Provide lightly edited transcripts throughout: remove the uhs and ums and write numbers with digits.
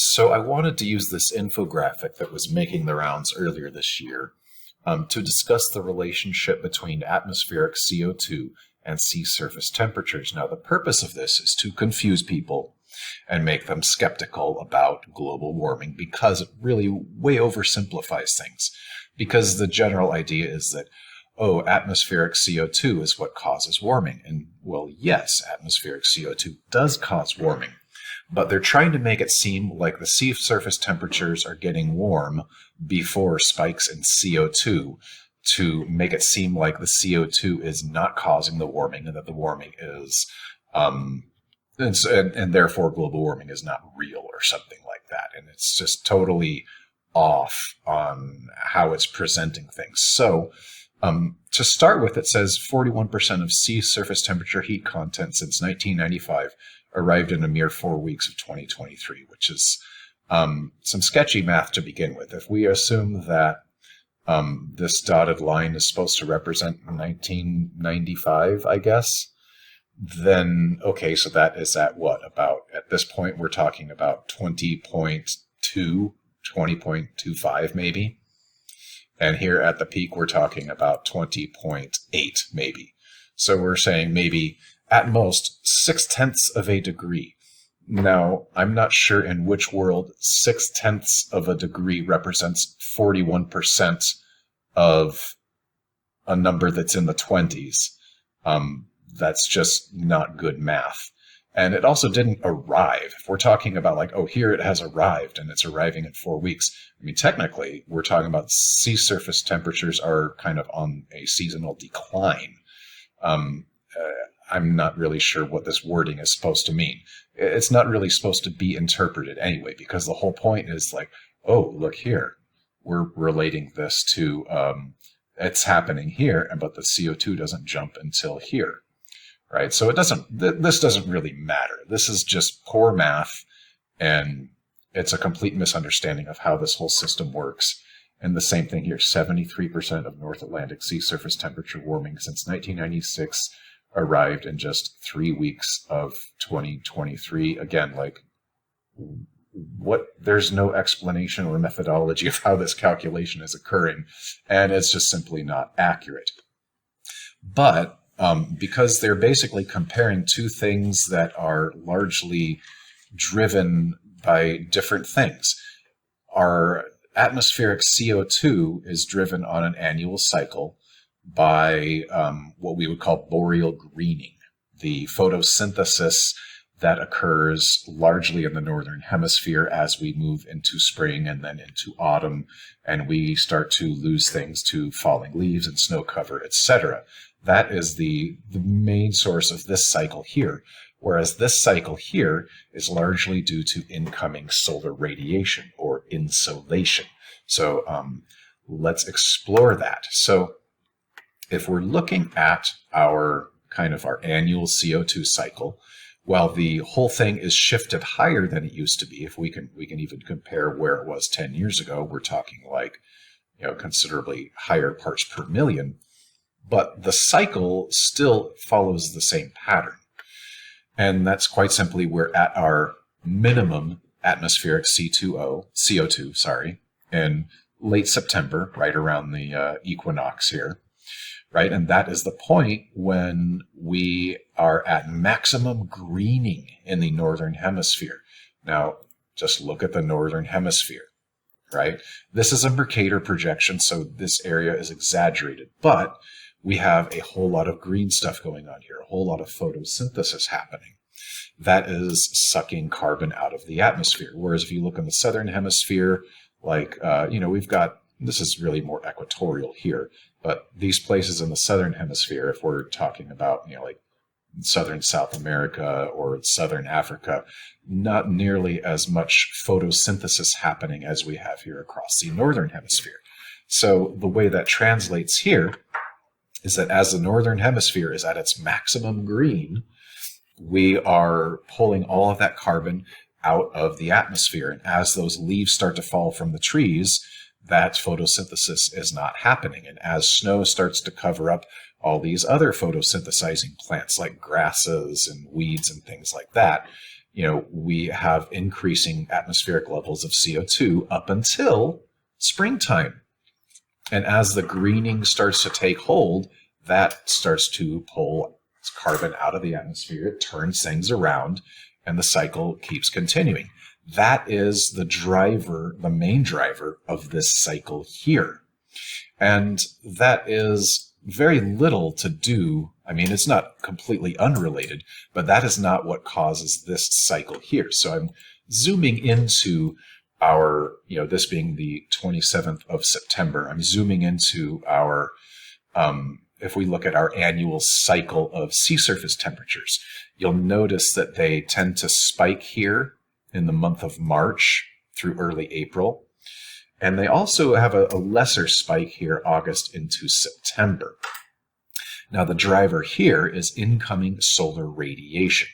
So I wanted to use this infographic that was making the rounds earlier this year to discuss the relationship between atmospheric CO2 and sea surface temperatures. Now, the purpose of this is to confuse people and make them skeptical about global warming because it really way oversimplifies things. Because the general idea is that, oh, atmospheric CO2 is what causes warming. And, well, yes, atmospheric CO2 does cause warming. But they're trying to make it seem like the sea surface temperatures are getting warm before spikes in CO2 to make it seem like the CO2 is not causing the warming and that the warming is, and therefore global warming is not real or something like that. And it's just totally off on how it's presenting things. So to start with, it says 41% of sea surface temperature heat content since 1995 arrived in a mere 4 weeks of 2023, which is some sketchy math to begin with. If we assume that this dotted line is supposed to represent 1995, I guess, then, okay, so that is at what? About, at this point, we're talking about 20.2, 20.25 maybe. And here at the peak, we're talking about 20.8 maybe. So we're saying maybe at most 0.6 of a degree. Now, I'm not sure in which world 0.6 of a degree represents 41% of a number that's in the 20s. That's just not good math. And it also didn't arrive. If we're talking about like, oh, here it has arrived and it's arriving in 4 weeks. I mean, technically, we're talking about sea surface temperatures are kind of on a seasonal decline. I'm not really sure what this wording is supposed to mean. It's not really supposed to be interpreted anyway, because the whole point is like, oh, look here. We're relating this to, it's happening here, but the CO2 doesn't jump until here, right? So this doesn't really matter. This is just poor math, and it's a complete misunderstanding of how this whole system works. And the same thing here, 73% of North Atlantic sea surface temperature warming since 1996 arrived in just 3 weeks of 2023. Again, like, there's no explanation or methodology of how this calculation is occurring, and it's just simply not accurate. But because they're basically comparing two things that are largely driven by different things, our atmospheric CO2 is driven on an annual cycle by what we would call boreal greening, the photosynthesis that occurs largely in the northern hemisphere as we move into spring and then into autumn, and we start to lose things to falling leaves and snow cover, etc. That is the main source of this cycle here, whereas this cycle here is largely due to incoming solar radiation or insolation. So let's explore that. So if we're looking at our annual CO2 cycle, while the whole thing is shifted higher than it used to be, if we can even compare where it was 10 years ago, we're talking like, considerably higher parts per million, but the cycle still follows the same pattern. And that's quite simply we're at our minimum atmospheric CO2, in late September, right around the equinox here. Right, and that is the point when we are at maximum greening in the northern hemisphere. Now, just look at the northern hemisphere, right? This is a Mercator projection, so this area is exaggerated, but we have a whole lot of green stuff going on here, a whole lot of photosynthesis happening. That is sucking carbon out of the atmosphere. Whereas if you look in the southern hemisphere, like, we've got, this is really more equatorial here, but these places in the southern hemisphere, if we're talking about, like southern South America or southern Africa, not nearly as much photosynthesis happening as we have here across the northern hemisphere. So the way that translates here is that as the northern hemisphere is at its maximum green, we are pulling all of that carbon out of the atmosphere. And as those leaves start to fall from the trees, that photosynthesis is not happening. And as snow starts to cover up all these other photosynthesizing plants like grasses and weeds and things like that, we have increasing atmospheric levels of CO2 up until springtime. And as the greening starts to take hold, that starts to pull carbon out of the atmosphere. It turns things around, and the cycle keeps continuing. That is the driver, the main driver of this cycle here. And that is very little to do. I mean, it's not completely unrelated, but that is not what causes this cycle here. So I'm zooming into our, this being the 27th of September, I'm zooming into our, if we look at our annual cycle of sea surface temperatures, you'll notice that they tend to spike here in the month of March through early April. And they also have a lesser spike here, August into September. Now, the driver here is incoming solar radiation.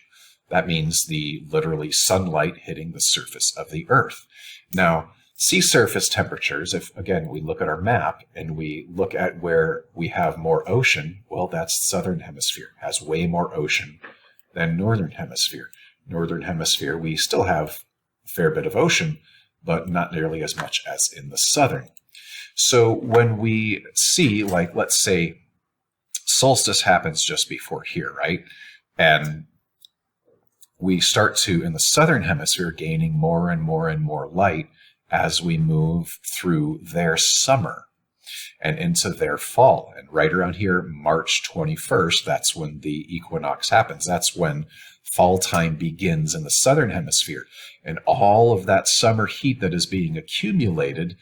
That means the literally sunlight hitting the surface of the Earth. Now, sea surface temperatures, if again we look at our map and we look at where we have more ocean, well, that's southern hemisphere, has way more ocean than northern hemisphere. Northern hemisphere, we still have a fair bit of ocean, but not nearly as much as in the southern. So when we see, like, let's say solstice happens just before here, right? And we start to, in the southern hemisphere, gaining more and more and more light as we move through their summer and into their fall. And right around here, March 21st, that's when the equinox happens. That's when fall time begins in the southern hemisphere. And all of that summer heat that is being accumulated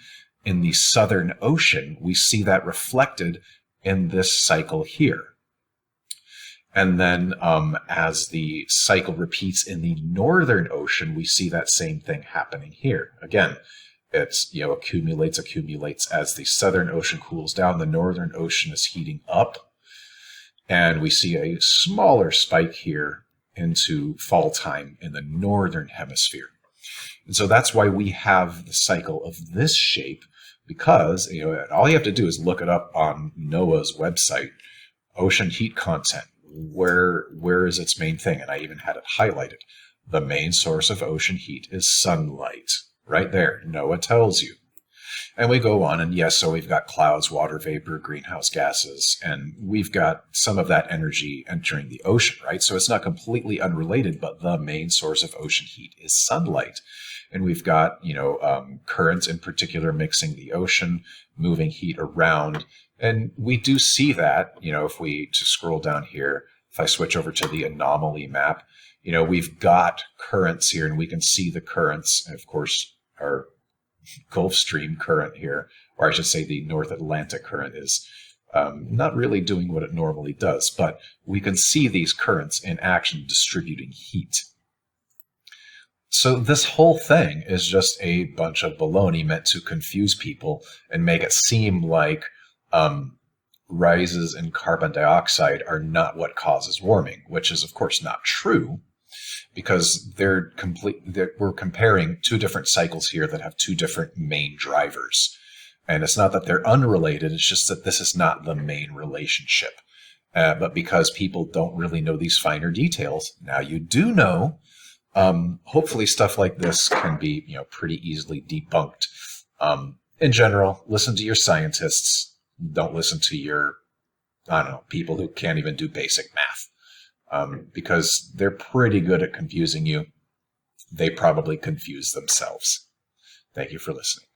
in the southern ocean, we see that reflected in this cycle here. And then as the cycle repeats in the northern ocean, we see that same thing happening here. Again, it's, accumulates as the southern ocean cools down. The northern ocean is heating up. And we see a smaller spike here into fall time in the northern hemisphere. And so that's why we have the cycle of this shape, because all you have to do is look it up on NOAA's website, ocean heat content. Where is its main thing? And I even had it highlighted. The main source of ocean heat is sunlight. Right there, NOAA tells you. And we go on, and yes, so we've got clouds, water vapor, greenhouse gases, and we've got some of that energy entering the ocean, right? So it's not completely unrelated, but the main source of ocean heat is sunlight. And we've got, currents in particular mixing the ocean, moving heat around. And we do see that, if we just scroll down here, if I switch over to the anomaly map, we've got currents here, and we can see the currents. And of course, our Gulf Stream current here, or I should say the North Atlantic current, is not really doing what it normally does, but we can see these currents in action distributing heat. So this whole thing is just a bunch of baloney meant to confuse people and make it seem like rises in carbon dioxide are not what causes warming, which is of course not true, because we're comparing two different cycles here that have two different main drivers. And it's not that they're unrelated, it's just that this is not the main relationship. But because people don't really know these finer details, now you do know. Hopefully stuff like this can be, pretty easily debunked. In general, listen to your scientists. Don't listen to your, people who can't even do basic math. Because they're pretty good at confusing you. They probably confuse themselves. Thank you for listening.